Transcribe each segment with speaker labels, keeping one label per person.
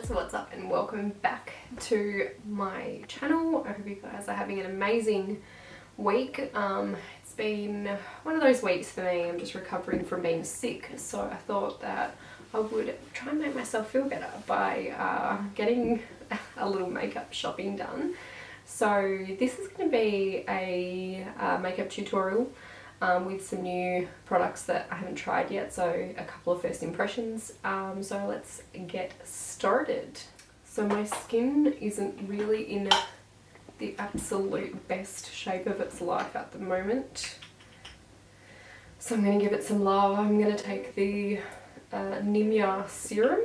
Speaker 1: guys, what's up and welcome back to my channel. I hope you guys are having an amazing week. It's been one of those weeks for me. I'm just recovering from being sick, so I thought that I would try and make myself feel better by getting a little makeup shopping done. So this is going to be a makeup tutorial with some new products that I haven't tried yet, so a couple of first impressions. So let's get started. So my skin isn't really in the absolute best shape of its life at the moment, so I'm going to give it some love. I'm going to take the Nakia serum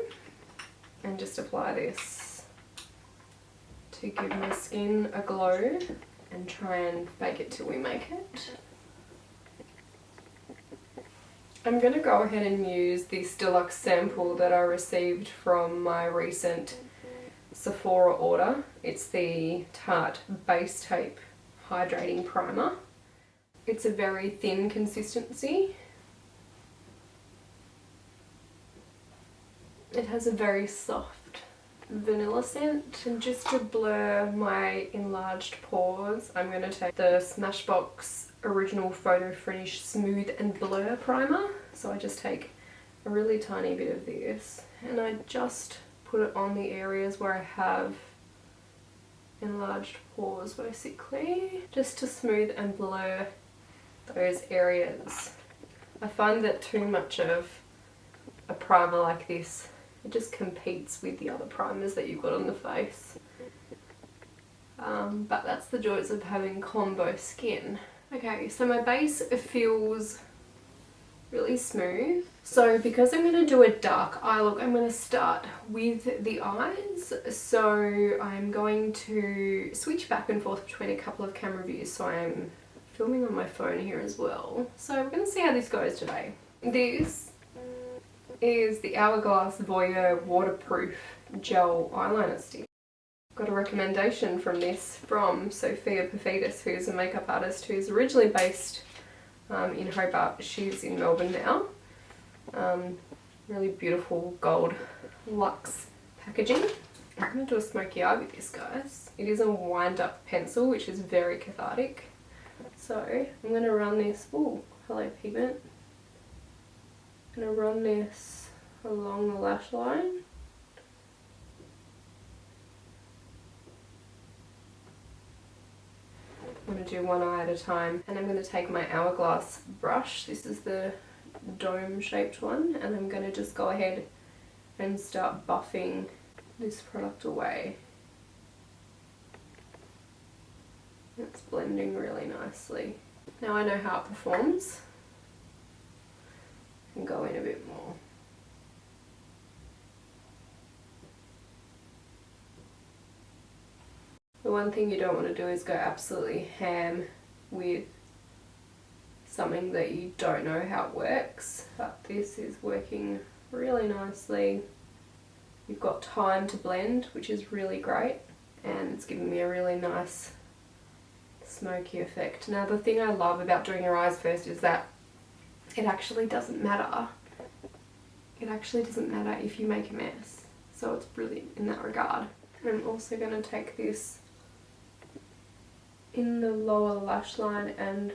Speaker 1: and just apply this to give my skin a glow and try and fake it till we make it. I'm going to go ahead and use this deluxe sample that I received from my recent Sephora order. It's the Tarte Base Tape Hydrating Primer. It's a very thin consistency. It has a very soft vanilla scent, and just to blur my enlarged pores, I'm going to take the Smashbox Original Photo Finish Smooth and Blur Primer. So I just take a really tiny bit of this and I just put it on the areas where I have enlarged pores, basically, just to smooth and blur those areas. I find that too much of a primer like this, it just competes with the other primers that you've got on the face. But that's the joys of having combo skin. Okay, so my base feels really smooth. So because I'm going to do a dark eye look, I'm going to start with the eyes. So I'm going to switch back and forth between a couple of camera views, so I'm filming on my phone here as well. So we're going to see how this goes today. This is the Hourglass Voyeur Waterproof Gel Eyeliner Stick. Got a recommendation from this from Sophia Perfidas, who's a makeup artist who's originally based in Hobart. She's in Melbourne now. Really beautiful gold luxe packaging. I'm going to do a smoky eye with this, guys. It is a wind up pencil, which is very cathartic. So I'm going to run this, oh hello pigment. I'm going to run this along the lash line. I'm going to do one eye at a time, and I'm going to take my Hourglass brush. This is the dome shaped one, and I'm going to just go ahead and start buffing this product away. It's blending really nicely. Now I know how it performs. I can go in a bit more. The one thing you don't want to do is go absolutely ham with something that you don't know how it works, but this is working really nicely. You've got time to blend, which is really great, and it's giving me a really nice smoky effect. Now the thing I love about doing your eyes first is that it actually doesn't matter. It actually doesn't matter if you make a mess, so it's brilliant in that regard. I'm also going to take this in the lower lash line and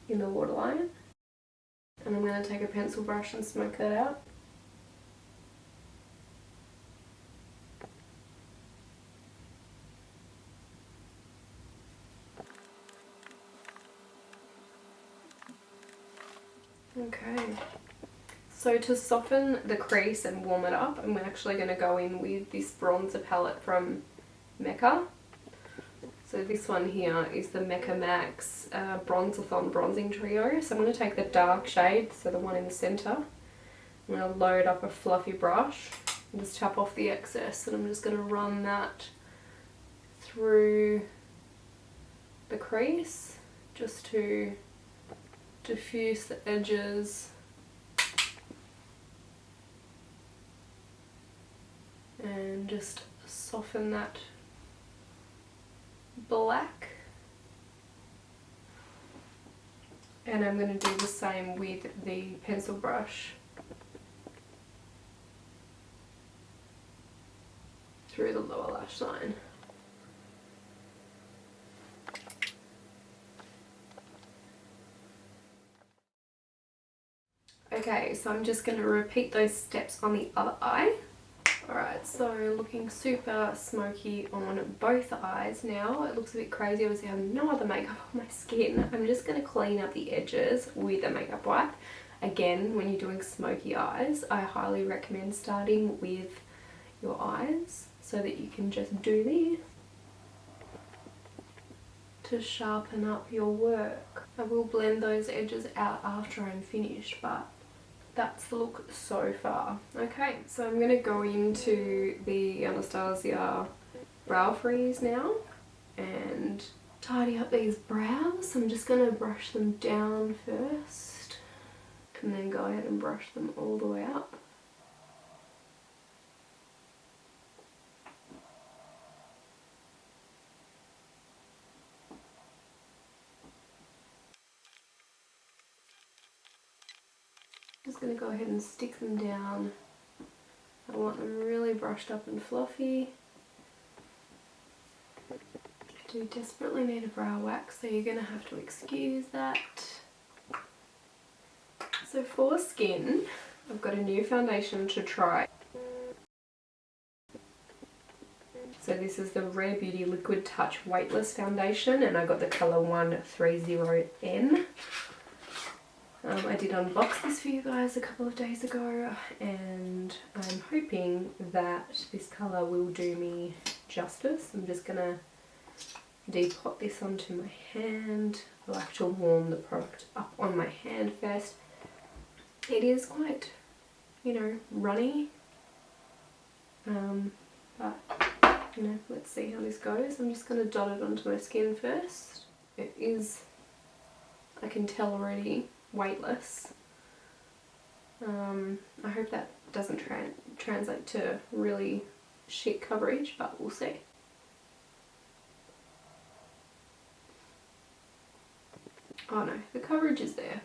Speaker 1: in the waterline, and I'm going to take a pencil brush and smoke that out. Okay, so to soften the crease and warm it up, I'm actually going to go in with this bronzer palette from Mecca. So this one here is the Mecca Max Bronzathon Bronzing Trio. So I'm going to take the dark shade, so the one in the centre. I'm going to load up a fluffy brush and just tap off the excess, and I'm just going to run that through the crease just to diffuse the edges and just soften that black. And I'm going to do the same with the pencil brush. through the lower lash line. Okay, so I'm just going to repeat those steps on the other eye. Alright, so looking super smoky on both eyes now. It looks a bit crazy, obviously I have no other makeup on my skin. I'm just going to clean up the edges with a makeup wipe. Again, when you're doing smoky eyes, I highly recommend starting with your eyes so that you can just do this to sharpen up your work. I will blend those edges out after I'm finished, but that's the look so far. Okay, so I'm going to go into the Anastasia brow freeze now and tidy up these brows. I'm just going to brush them down first and then go ahead and brush them all the way up. Just going to go ahead and stick them down. I want them really brushed up and fluffy. I do desperately need a brow wax, so you're going to have to excuse that. So for skin, I've got a new foundation to try. So this is the Rare Beauty Liquid Touch Weightless Foundation, and I got the colour 130N. I did unbox this for you guys a couple of days ago, and I'm hoping that this colour will do me justice. I'm just going to depot this onto my hand. I like to warm the product up on my hand first. It is quite, you know, runny, but, you know, let's see how this goes. I'm just going to dot it onto my skin first. It is, I can tell already, weightless. I hope that doesn't translate to really shit coverage, but we'll see. Oh no, the coverage is there.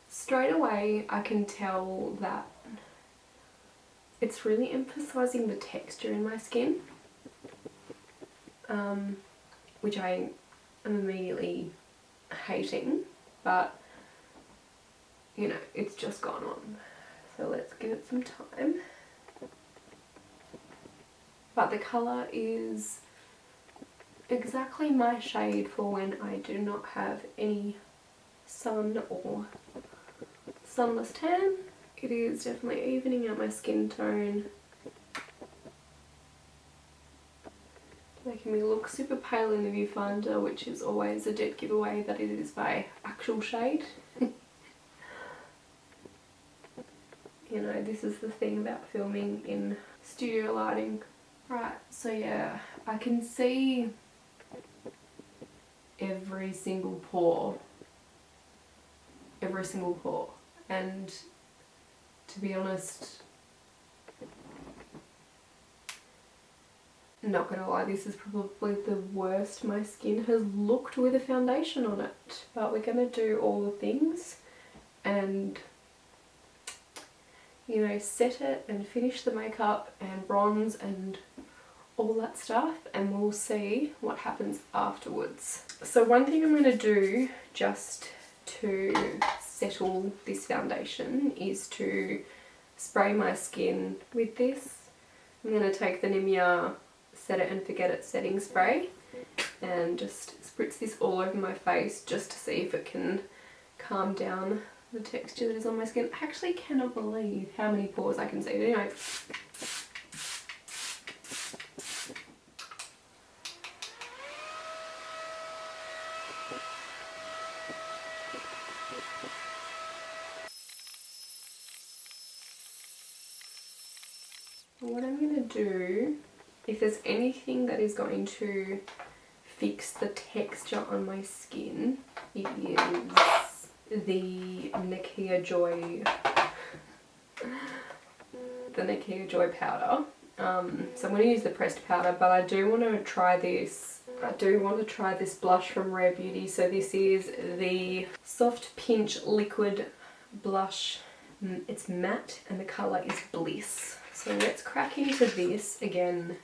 Speaker 1: Straight away I can tell that it's really emphasising the texture in my skin, which I am immediately hating, but you know, it's just gone on. So let's give it some time. But the colour is exactly my shade for when I do not have any sun or sunless tan. It is definitely evening out my skin tone, making me look super pale in the viewfinder, which is always a dead giveaway that it is my actual shade. You know, this is the thing about filming in studio lighting. Right, so yeah, I can see every single pore, and to be honest, not gonna lie, this is probably the worst my skin has looked with a foundation on it, but we're gonna do all the things and, you know, set it and finish the makeup and bronze and all that stuff, and we'll see what happens afterwards. So one thing I'm going to do just to settle this foundation is to spray my skin with this. I'm going to take the Nakia Set It and Forget It setting spray and just spritz this all over my face just to see if it can calm down the texture that is on my skin. I actually cannot believe how many pores I can see. But anyway, what I'm going to do, if there's anything that is going to fix the texture on my skin, it is the Nakia Joy powder. So I'm going to use the pressed powder, but I do want to try this I do want to try this blush from Rare Beauty. So this is the Soft Pinch Liquid Blush. It's matte and the colour is Bliss. So let's crack into this. Again,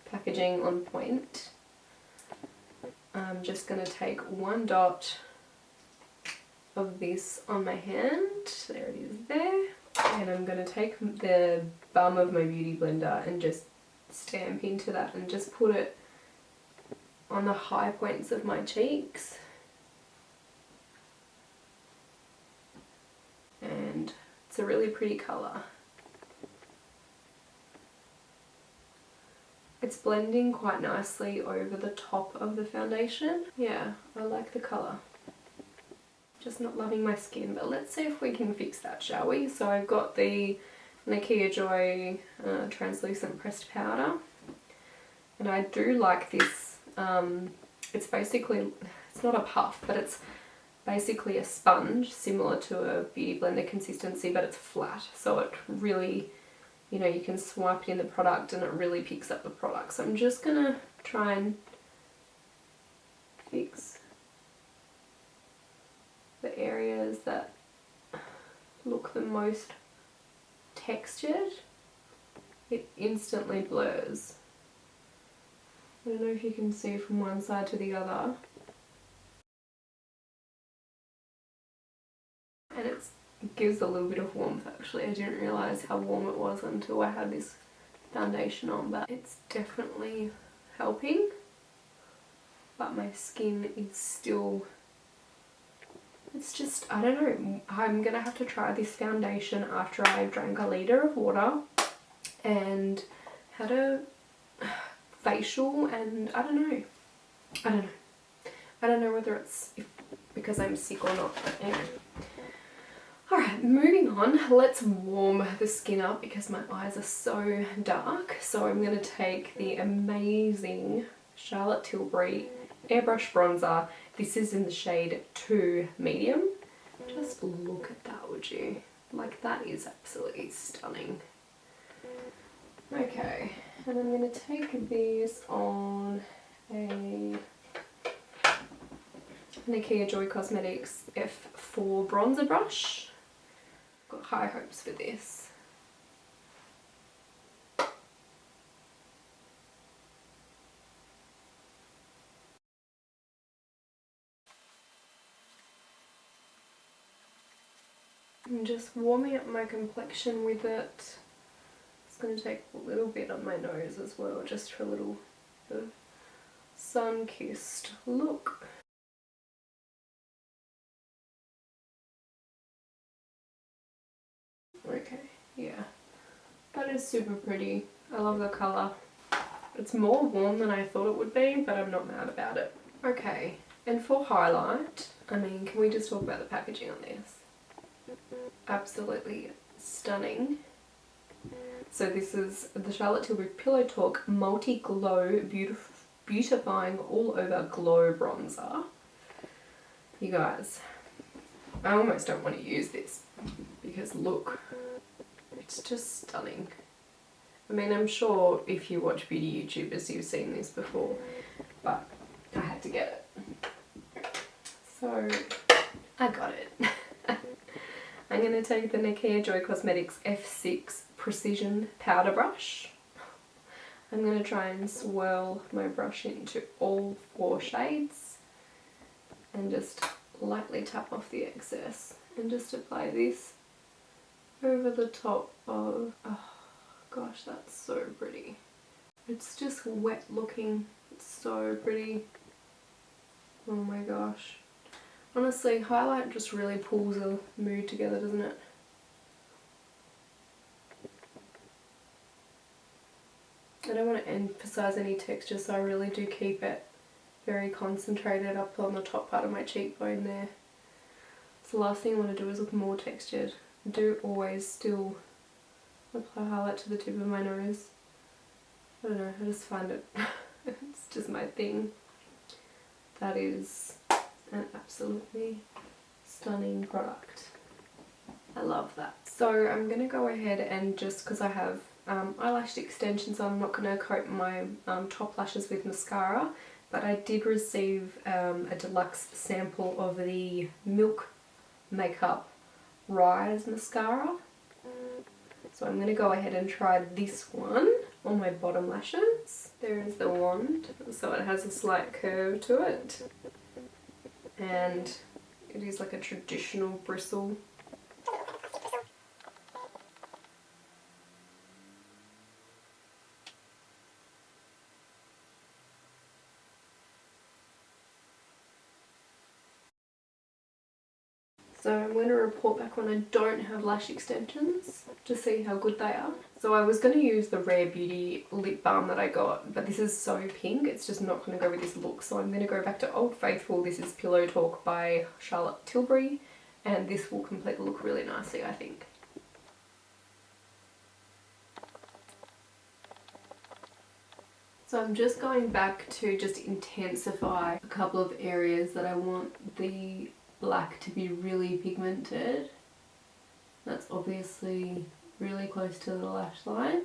Speaker 1: packaging on point. I'm just going to take one dot of this on my hand. There it is there. And I'm going to take the bum of my beauty blender and just stamp into that and just put it on the high points of my cheeks. And it's a really pretty colour. It's blending quite nicely over the top of the foundation. Yeah, I like the colour. Just not loving my skin, but let's see if we can fix that, shall we? So I've got the Nakia Joy translucent pressed powder, and I do like this. It's basically, it's not a puff, but it's basically a sponge similar to a beauty blender consistency, but it's flat, so it really, you know, you can swipe it in the product and it really picks up the product. So I'm just gonna try and fix the areas that look the most textured. It instantly blurs. I don't know if you can see from one side to the other. And it gives a little bit of warmth actually. I didn't realise how warm it was until I had this foundation on, but it's definitely helping. But my skin is still, it's just, I don't know, I'm gonna have to try this foundation after I've drank a litre of water and had a facial, and I don't know whether it's because I'm sick or not, but anyway. Alright, moving on, let's warm the skin up because my eyes are so dark. So I'm going to take the amazing Charlotte Tilbury Airbrush bronzer. This is in the shade 2 medium. Just look at that, would you? Like, that is absolutely stunning. Okay, and I'm going to take this on a Nakia Joy Cosmetics F4 bronzer brush. Got high hopes for this. I'm just warming up my complexion with it. It's going to take a little bit on my nose as well, just for a little bit of sun-kissed look. Okay, yeah, that is super pretty. I love the colour. It's more warm than I thought it would be, but I'm not mad about it. Okay, and for highlight, I mean, can we just talk about the packaging on this? Absolutely stunning. So this is the Charlotte Tilbury Pillow Talk Multi-Glow Beautifying All Over Glow Bronzer. You guys, I almost don't want to use this because look, it's just stunning. I mean, I'm sure if you watch beauty YouTubers you've seen this before, but I had to get it. So I got it. I'm going to take the Nakia Joy Cosmetics F6 Precision Powder Brush. I'm going to try and swirl my brush into all 4 shades and just lightly tap off the excess and just apply this over the top of, oh gosh, that's so pretty. It's just wet looking, it's so pretty. Oh my gosh. Honestly, highlight just really pulls a mood together, doesn't it? I don't want to emphasize any texture, so I really do keep it very concentrated up on the top part of my cheekbone there. So the last thing I want to do is look more textured. I do always still apply highlight to the tip of my nose. I don't know, I just find it, it's just my thing. That is an absolutely stunning product. I love that. So I'm going to go ahead and just, because I have eyelash extensions on, I'm not going to coat my top lashes with mascara. but I did receive a deluxe sample of the Milk Makeup Rise Mascara. So I'm going to go ahead and try this one on my bottom lashes. There is the wand, so it has a slight curve to it, and it is like a traditional bristle. So I'm going to report back when I don't have lash extensions to see how good they are. So I was going to use the Rare Beauty lip balm that I got, but this is so pink, it's just not going to go with this look. So I'm going to go back to Old Faithful. This is Pillow Talk by Charlotte Tilbury, and this will complete the look really nicely, I think. So I'm just going back to just intensify a couple of areas that I want the black to be really pigmented. That's obviously really close to the lash line.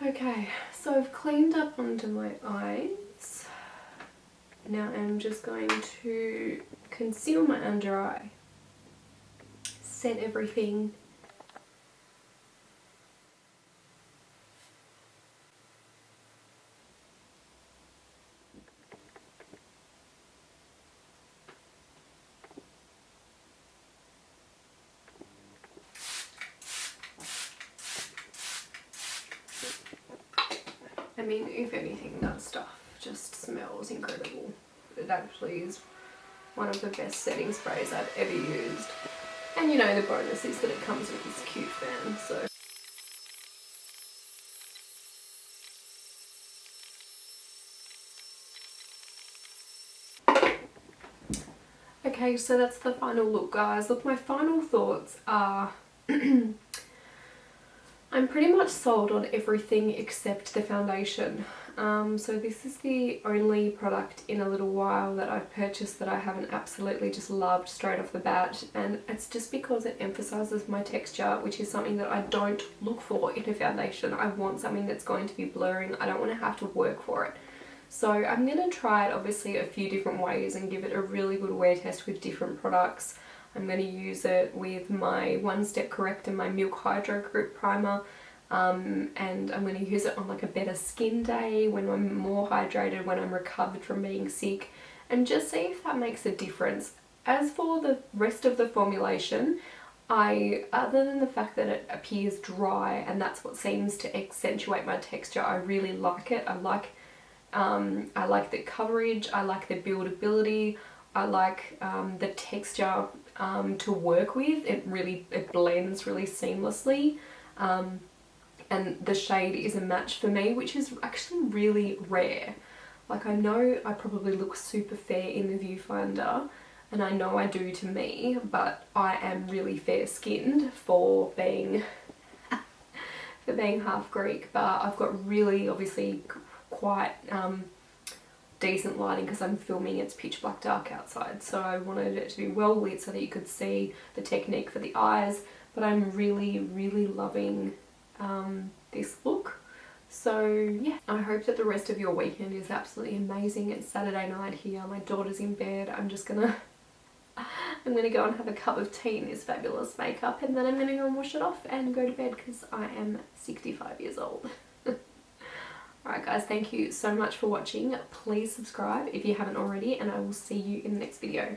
Speaker 1: Okay, so I've cleaned up onto my eyes. Now I'm just going to conceal my under eye, set everything. I mean, if anything, that stuff just smells incredible. It actually is one of the best setting sprays I've ever used. And you know, the bonus is that it comes with this cute fan, so. Okay, so that's the final look, guys. Look, my final thoughts are I'm pretty much sold on everything except the foundation. So this is the only product in a little while that I've purchased that I haven't absolutely just loved straight off the bat, and it's just because it emphasises my texture, which is something that I don't look for in a foundation. I want something that's going to be blurring. I don't want to have to work for it. So I'm going to try it obviously a few different ways and give it a really good wear test with different products. I'm going to use it with my One Step Corrector, my Milk Hydro Grip Primer, and I'm going to use it on like a better skin day, when I'm more hydrated, when I'm recovered from being sick, and just see if that makes a difference. As for the rest of the formulation, other than the fact that it appears dry and that's what seems to accentuate my texture, I really like it. I like the coverage, I like the buildability, I like the texture to work with. It blends really seamlessly, and the shade is a match for me, which is actually really rare. Like, I know I probably look super fair in the viewfinder, and I know I do to me, but I am really fair skinned for being half Greek. But I've got really obviously quite decent lighting because I'm filming. It's pitch black dark outside, so I wanted it to be well lit so that you could see the technique for the eyes. But I'm really loving this look. So yeah, I hope that the rest of your weekend is absolutely amazing. It's Saturday night here, my daughter's in bed. I'm gonna go and have a cup of tea in this fabulous makeup, and then I'm gonna go and wash it off and go to bed because I am 65 years old. Alright guys, thank you so much for watching. Please subscribe if you haven't already, and I will see you in the next video.